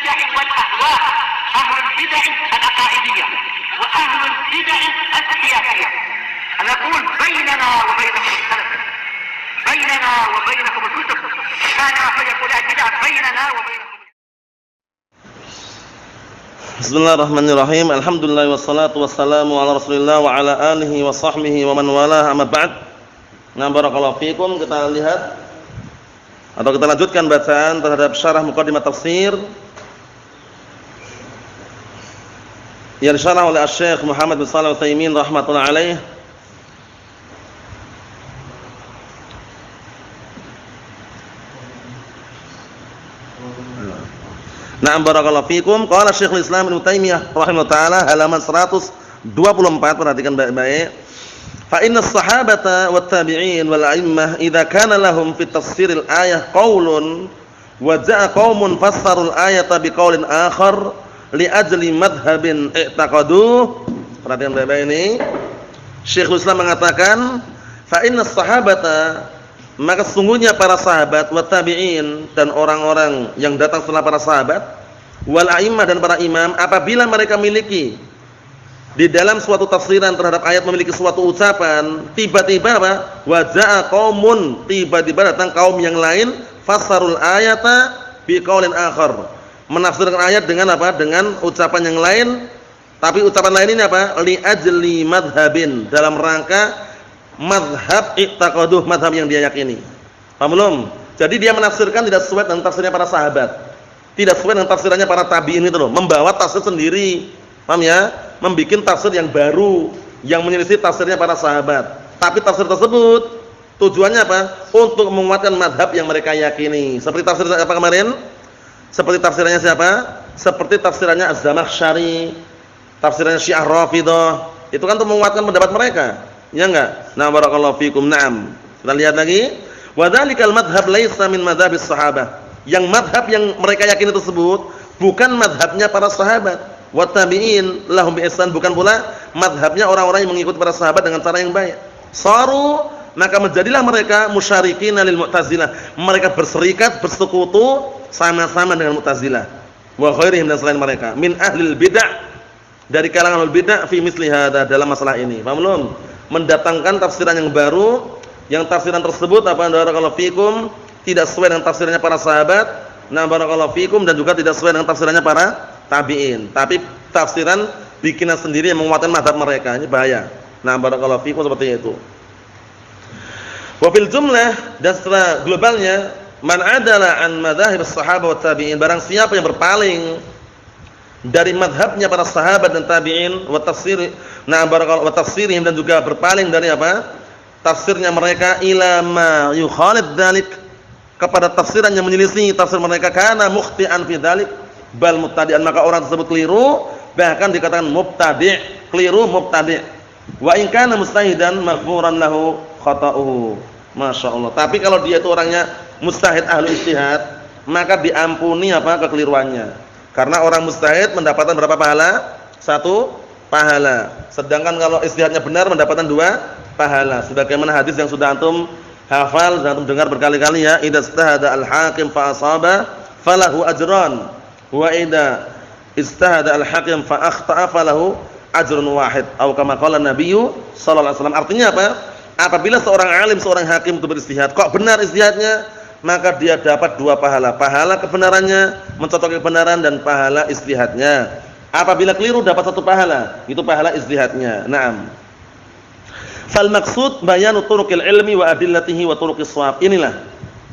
البدع والأهواء، أهل البدع العقائدية وأهل البدع السياسية. نقول بيننا وبينكم السلف، بيننا وبينكم الكتب، كان فيقول البدع بيننا وبينكم. Bismillahirrahmanirrahim. Alhamdulillah wassalatu wassalamu ala Rasulillah wa ala alihi wa sahbihi wa man walah, amma ba'd. Nah, barakallahu fikum. Kita lihat atau kita lanjutkan bacaan terhadap syarah muqaddimah tafsir yang disyarah oleh Syekh Muhammad bin Shalih Al-Utsaimin rahimatullah alaih. Na'am barakallahu fikum. Qala Syekhul Islam Ibnu Taimiyah rahimahullah taala halaman 124, perhatikan baik-baik. Fa inna as-sahabata wat tabi'in wal a'immah idza kana lahum fi tafsiril ayah qaulun wa ja'a qaumun fassarul ayata biqaulin akhar li ajli madhhabin i'taqadu. Perhatikan baik-baik ini. Syekhul Islam mengatakan fa inna as-sahabata, maka sesungguhnya para sahabat, wa tabi'in, dan orang-orang yang datang setelah para sahabat, wal a'immah, dan para imam, apabila mereka miliki di dalam suatu tafsiran terhadap ayat memiliki suatu ucapan, tiba-tiba apa? Wa ja'a qaumun, tiba-tiba datang kaum yang lain, fassarul ayata biqaulin akhar, menafsirkan ayat dengan apa? Dengan ucapan yang lain, tapi ucapan lain ini apa? Li ajli madhhabin, dalam rangka madhab i'taqaduh, madhab yang dia yakini. Paham belum? Jadi dia menafsirkan tidak sesuai dengan tafsirnya para sahabat, tidak sesuai dengan tafsirannya para tabi'in itu loh, membawa tafsir sendiri. Paham ya? Membikin tafsir yang baru yang menyelisih tafsirnya para sahabat. Tapi tafsir tersebut tujuannya apa? Untuk menguatkan madhab yang mereka yakini. Seperti tafsir apa kemarin? Seperti tafsirannya siapa? Seperti tafsirannya Az-Zamakhsyari, tafsirannya Syiah Rafidhah. Itu kan untuk menguatkan pendapat mereka. Ya enggak? Nah, barakallahu fikum. Naam. Kita lihat lagi. Wa dzalikal madhhab laisa min madhabis sahabah. Yang madhab yang mereka yakini tersebut bukan madhabnya para sahabat. Wa tabi'in lahum bi ihsan, bukan pula madhabnya orang-orang yang mengikuti para sahabat dengan cara yang baik. Saru, maka menjadilah mereka musyarikina lil Mu'tazilah. Mereka berserikat, bersekutu sama-sama dengan Mu'tazilah. Wa ghairihim, dan selain mereka min ahlil bid'ah, dari kalangan al bid'ah fi misli hada, dalam masalah ini. Paham belum? Mendatangkan tafsiran yang baru, yang tafsiran tersebut apa, barakallahu fikum, tidak sesuai dengan tafsirannya para sahabat, nah barakallahu fikum, dan juga tidak sesuai dengan tafsirannya para tabi'in, tapi tafsiran bikinan sendiri yang menguatkan mazhab mereka. Ini bahaya. Nah barakallahu fikum, seperti itu. Wa fil jumlah, dan secara globalnya, man adala an madzahib as-sahabah wa tabi'in, barang siapa yang berpaling dari madhabnya para sahabat dan tabi'in, wa tafsir, nah barakallahu, wa tafsirihim, dan juga berpaling dari apa? Tafsirnya mereka, ila ma yukhalid dzalik, kepada tafsiran yang menyelisih tafsir mereka, kana mukhti'an fi dzalik bal mubtadi'an, maka orang tersebut keliru, bahkan dikatakan mubtadi', keliru mubtadi'. Wa in kana mustahidan maghfuran lahu khata'uhu. Masyaallah. Tapi kalau dia itu orangnya mustahid, ahli ijtihad, maka diampuni apa? Kekeliruannya. Karena orang mustahid mendapatkan berapa pahala? 1 pahala. Sedangkan kalau ijtihadnya benar mendapatkan 2 pahala. Sebagaimana hadis yang sudah antum hafal, sudah antum dengar berkali-kali ya, idza ijtahada al-hakim fa asaba falahu ajran, wa idza ijtahada al-hakim fa akhta'a falahu ajrun wahid, atau kama qala Nabiyyu sallallahu alaihi wasallam. Artinya apa? Apabila seorang alim, seorang hakim itu beristihad, kok benar istihadnya, maka dia dapat 2 pahala. Pahala kebenarannya, mencocoki kebenaran, dan pahala istihadnya. Apabila keliru dapat 1 pahala, itu pahala istihadnya. Naam. Fal maqsud bayanu turuqil ilmi wa adillatihi wa turuqis shawab. Inilah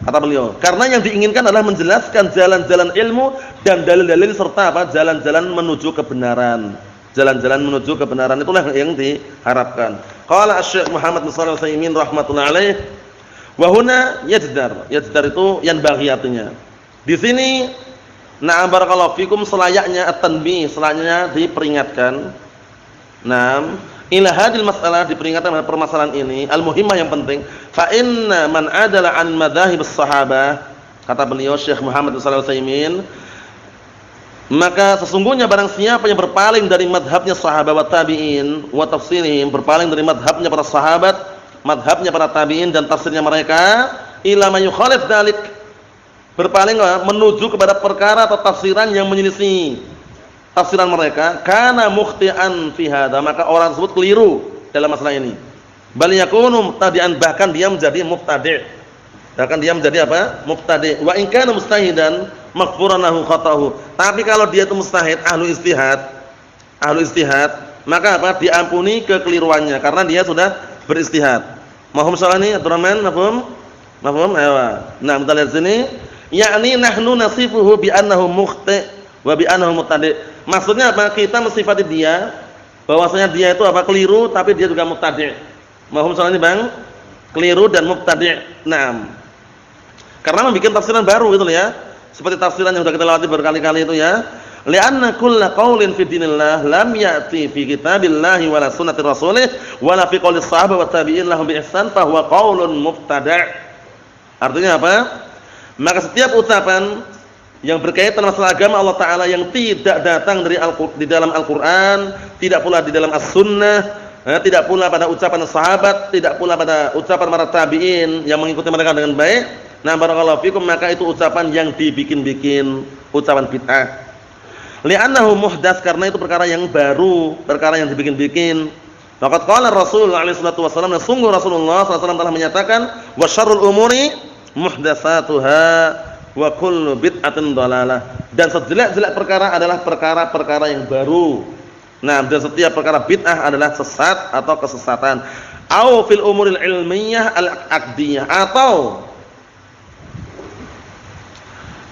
kata beliau, karena yang diinginkan adalah menjelaskan jalan-jalan ilmu dan dalil-dalil serta apa? Jalan-jalan menuju kebenaran. Jalan-jalan menuju kebenaran, itulah yang diharapkan. Qala Asy-Syaikh Muhammad bin Shalih Al-Utsaimin rahimatullah alaih, wa huna yajdar. Yajdar itu yang bagi artinya. Di sini na'am barakallahu fikum, selayaknya at-tanbih, selayaknya diperingatkan. Naam, ila hadil mas'alah, diperingatkan pada permasalahan ini, al-muhimmah, yang penting. Fa inna man adala an madzahibus sahabah, kata beliau Syekh Muhammad bin Shalih Al-Utsaimin, maka sesungguhnya barang siapa yang berpaling dari madhabnya sahabat wa tabi'in wa tafsirihim, berpaling dari madhabnya para sahabat, madhabnya para tabi'in, dan tafsirnya mereka, ila ma yukhalif dzalik, berpaling menuju kepada perkara atau tafsiran yang menyelisih tafsiran mereka, kana mukhti'an fi hadza, maka orang tersebut keliru dalam masalah ini. Bal yakunu mubtadi'an, bahkan dia menjadi mubtadi'. Bahkan dia menjadi apa? Mubtadi'. Wa in kana mustahidan maghfuran lahu khata'uhu. Tapi kalau dia itu mustahid, ahlu istihad, maka apa? Diampuni kekeliruannya karena dia sudah beristihad. Mahum salah ini Abdurrahman, mafhum? Mafhum? Ayo. Nah, kita lihat sini, yakni nahnu nasifuhu bi annahu mukhti' wa bi annahu mubtadi'. Maksudnya apa? Kita mensifati dia bahwasanya dia itu apa? Keliru tapi dia juga mubtadi'. Mahum salah ini, Bang? Keliru dan mubtadi'. Naam. Karena membuat tafsiran baru gitu ya. Seperti tafsiran yang sudah kita lewati berkali-kali itu ya. Li'anna kulla qaulin fi dinillah lam ya'ti fi kitabillahi wala sunnati rasulih wala fi qaulis sahabah wat tabi'in lahum bi ihsan fa huwa qaulun mubtada'. Artinya apa? Maka setiap ucapan yang berkaitan masalah agama Allah Ta'ala yang tidak datang dari di dalam Al-Quran, tidak pula di dalam As-Sunnah, tidak pula pada ucapan sahabat, tidak pula pada ucapan para tabi'in yang mengikuti mereka dengan baik, nah barakallahu fikum, maka itu ucapan yang dibikin-bikin, ucapan bid'ah. Li'annahu muhdats, karena itu perkara yang baru, perkara yang dibikin-bikin. Faqad qala Rasul alaihi salatu wasallam, sungguh Rasulullah sallallahu alaihi wasallam telah menyatakan, wa syarrul umuri muhdatsatuha wa kullu bid'atin dhalalah. Dan sejelek-jelek perkara adalah perkara-perkara yang baru. Nah, dan setiap perkara bid'ah adalah sesat atau kesesatan. Au fil umuril ilmiyah al-aqdiyah, atau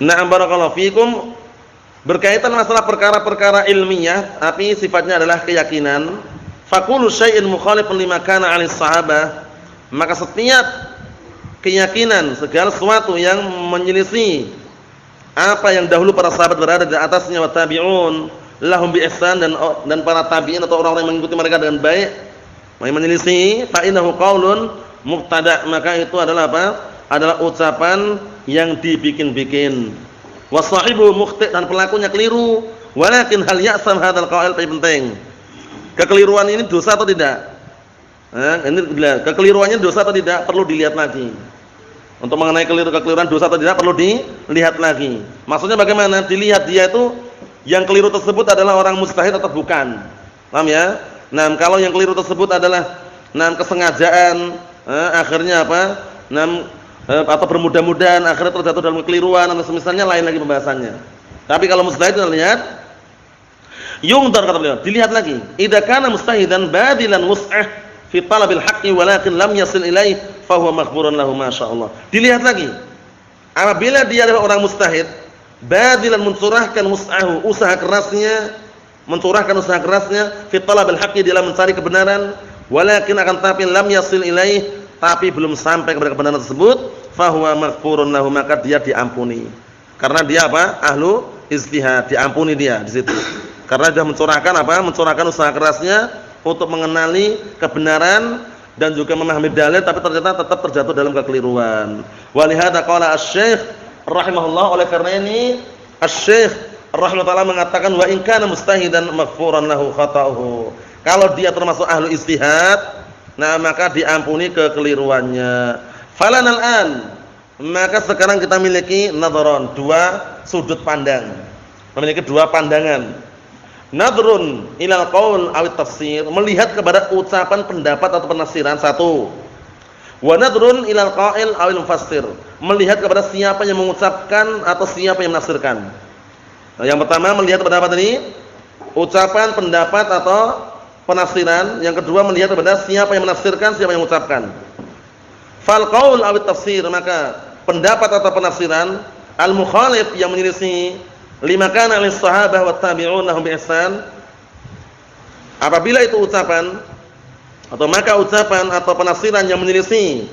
na'am barakallahu fikum, berkaitan masalah perkara-perkara ilmiah tapi sifatnya adalah keyakinan. Faqulu syai'in mukhalifun lima kana 'alis sahabah, maka setiap keyakinan, segala sesuatu yang menyelisih apa yang dahulu para sahabat berada di atasnya, wa tabi'un lahum bi ihsan, dan para tabi'in atau orang-orang yang mengikuti mereka dengan baik, menyelisih, fa innahu qaulun mubtada', maka itu adalah apa? Adalah ucapan yang dibikin-bikin. Wa sahibu mukhti', dan pelakunya keliru. Walakin hal ya'sam hadzal qail, penting. Kekeliruan ini dosa atau tidak? Ini kekeliruannya dosa atau tidak perlu dilihat lagi. Untuk mengenai kekeliruan dosa atau tidak perlu dilihat lagi. Maksudnya bagaimana? Dilihat dia itu yang keliru tersebut adalah orang mustahid atau bukan. Paham ya? Nah, kalau yang keliru tersebut adalah kesengajaan, akhirnya apa? Atau bermudah-mudahan akhirnya terjatuh dalam kekeliruan atau semisalnya, lain lagi pembahasannya. Tapi kalau mustahid kita lihat, yungdar, kata beliau, dilihat lagi. Idza kana mustahidan badilan wus'ah fi talabil haqqi walakin lam yasil ilaih fa huwa maghfurun lahu masyaallah. Dilihat lagi. Apabila dia adalah orang mustahid, badilan mencurahkan wus'ahu, usaha kerasnya, fi talabil haqqi, dalam mencari kebenaran, walakin akan tapi lam yasil ilaih, tapi belum sampai kepada kebenaran tersebut, fa huwa maghfurun lahu, maka dia diampuni. Karena dia apa? Ahlu ijtihad, diampuni dia di situ. Karena sudah mencurahkan usaha kerasnya untuk mengenali kebenaran dan juga memahami dalil, tapi ternyata tetap terjatuh dalam kekeliruan. Walihada qala asy-syekh rahimahullah, oleh karena ini asy-syekh rahimahullah mengatakan, wa in kana mustahidan maghfuran lahu khata'uhu. Kalau dia termasuk ahlu ijtihad, nah maka diampuni kekeliruannya. Falanal an, maka sekarang kita memiliki nadharon, dua sudut pandang. Memiliki dua pandangan. Nadrun ilal qaul awit tafsir, melihat kepada ucapan, pendapat atau penafsiran, satu. Wa nadrun ilal qail awil mufassir, melihat kepada siapa yang mengucapkan atau siapa yang menafsirkan. Nah, yang pertama melihat kepada apa tadi? Ucapan, pendapat atau penafsiran. Yang kedua melihat kepada siapa yang menafsirkan, siapa yang mengucapkan. Fal qaul awit tafsir, maka pendapat atau penafsiran al mukhalif, yang menyelisih lima kana lis sahabah wat tabi'un lahum bi ihsan, apabila itu ucapan atau maka ucapan atau penafsiran yang menyelisih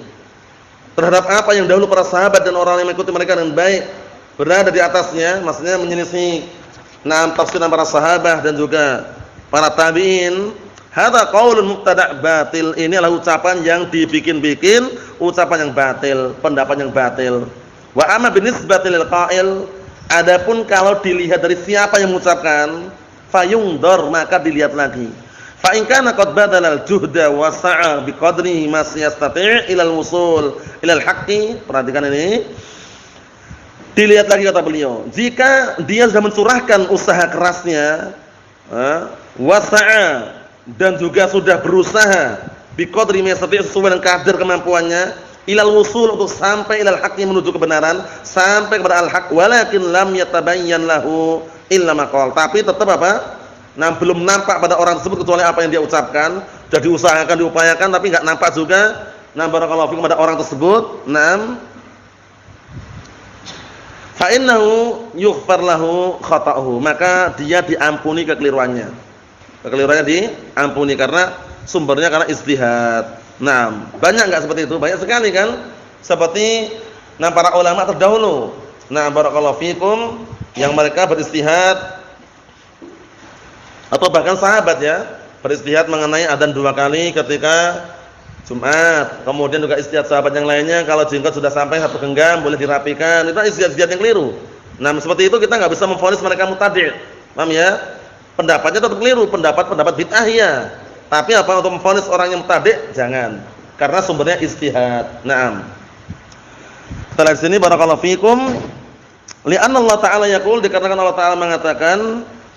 terhadap apa yang dahulu para sahabat dan orang yang mengikuti mereka dengan baik berada di atasnya, maksudnya menyelisih tafsiran para sahabat dan juga para tabi'in, hadza qaulun mubtada' batil, ini adalah ucapan yang dibikin-bikin, ucapan yang batil, pendapat yang batil. Wa amma binisbati lil qail, adapun kalau dilihat dari siapa yang mengucapkan, fayungdor, maka dilihat lagi. Fa in kana qad badala al-juhda wa sa'a biqadri ma yastati' ila al-wusul ila al-haqqi, perhatikan ini. Dilihat lagi kata beliau, jika dia sudah mencurahkan usaha kerasnya, wasa'a, dan juga sudah berusaha biqadri ma yastati' sesuai dengan kadar kemampuannya, ilal wusul, untuk sampai ilal haqqi, menuju kebenaran, sampai kepada al-haq, walakin lam yatabayyan lahu illa ma qala, tapi tetap apa? Nah, belum nampak pada orang tersebut kecuali apa yang dia ucapkan. Sudah diusahakan, diupayakan, tapi enggak nampak juga. Nah, barakallahu fikum, pada orang tersebut. Naam. Fa innahu yughfar lahu khata'uhu, maka dia diampuni kekeliruannya. Kekeliruannya diampuni karena sumbernya karena ijtihad. Nah, banyak enggak seperti itu? Banyak sekali kan? Seperti para ulama terdahulu. Nah, barakallahu fikum, yang mereka berijtihad, atau bahkan sahabat ya, berijtihad mengenai adzan 2 kali ketika Jumat. Kemudian juga ijtihad sahabat yang lainnya, kalau jenggot sudah sampai 1 genggam boleh dirapikan. Itu ijtihad yang keliru. Nah, seperti itu kita enggak bisa memvonis mereka mubtadi'. Paham ya? Pendapatnya tetap keliru, pendapat bid'ah ya. Tapi apa, untuk memvonis orang yang mubtadi' jangan. Karena sumbernya ijtihad. Naam. Setelah di sini barakallahu fikum, li'anna Allah Ta'ala yaqul, dikarenakan Allah Ta'ala mengatakan,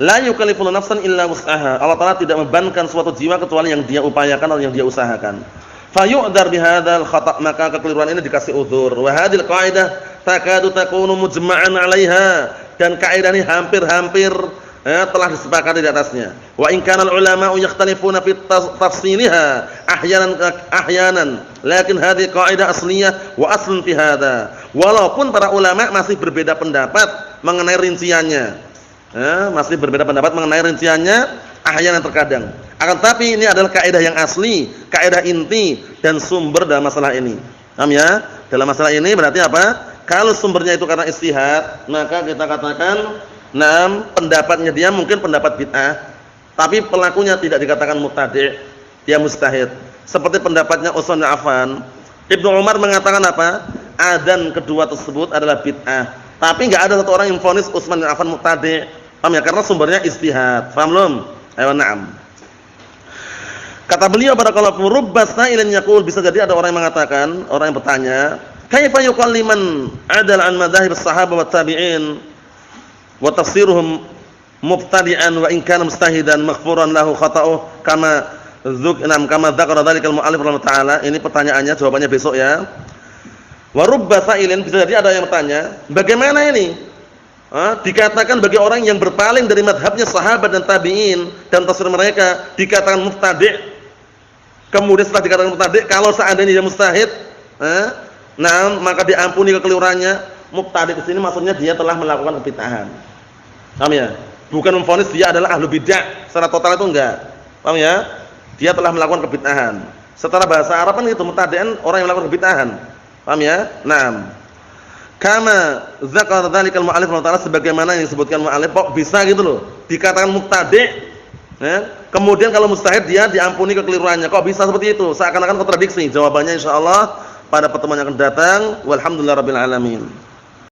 la yukallifu nafsan illa wus'aha. Allah Ta'ala tidak membebankan suatu jiwa kecuali yang dia upayakan atau yang dia usahakan. Fayu'dzar bihadzal khata', maka kekeliruan ini dikasih udzur. Wa hadhil qa'idah takadu takunu mujma'an 'alaiha, dan kaidah ini hampir-hampir telah disepakati di atasnya. Wa in kana al-ulama'u yakhtalifuna fi tafsiliha ahyanan, lakin hadhihi qa'idah asliyah wa aslun fi hadha. Walaupun para ulama masih berbeda pendapat mengenai rinciannya. Masih berbeda pendapat mengenai rinciannya, ahyanan terkadang. Akan tapi ini adalah kaidah yang asli, kaidah inti dan sumber dalam masalah ini. Paham ya? Dalam masalah ini berarti apa? Kalau sumbernya itu karena ijtihad, maka kita katakan, pendapatnya dia mungkin pendapat bid'ah, tapi pelakunya tidak dikatakan mubtadi', dia mustahid. Seperti pendapatnya Utsman bin Affan. Ibnu Umar mengatakan apa? Adzan kedua tersebut adalah bid'ah. Tapi enggak ada satu orang yang vonis Utsman bin Affan mubtadi'. Paham ya? Karena sumbernya ijtihad. Paham belum? Ayo na'am. Kata beliau barakallahu rubba sa'ilin yaqul, bisa jadi ada orang yang mengatakan, orang yang bertanya, kaifa yuqalliman adal an madzahib as-sahabah wat tabi'in wa tafsiruhum mubtadi'an wa in kana mustahidan maghfuran lahu khata'uhu kama dzakara dzalikal mu'allif rahimahullah taala. Ini pertanyaannya, jawabannya besok ya. Wa rubba sa'ilin, bisa jadi ada yang bertanya, bagaimana ini? Dikatakan bagi orang yang berpaling dari madhabnya sahabat dan tabi'in dan tafsir mereka dikatakan mubtadi'. Kemudian setelah dikatakan mubtadi', kalau seandainya dia mustahid, maka diampuni kekeliruannya. Mubtadi' di sini maksudnya dia telah melakukan kebid'ahan. Paham ya? Bukan memvonis dia adalah ahlu bid'ah secara total, itu enggak. Paham ya? Dia telah melakukan kebid'ahan. Secara bahasa Arab kan itu mubtadi'an, orang yang melakukan kebid'ahan. Paham ya? Naam. Kama dzakara dzalikal mu'allif rahimahullah, sebagaimana yang disebutkan mu'allif, kok bisa gitu loh dikatakan mubtadi', kemudian kalau mustahid dia diampuni kekeliruannya, kok bisa seperti itu? Seakan-akan kontradiksi. Jawabannya insyaallah pada pertemuan yang akan datang. Walhamdulillahirabbil alamin.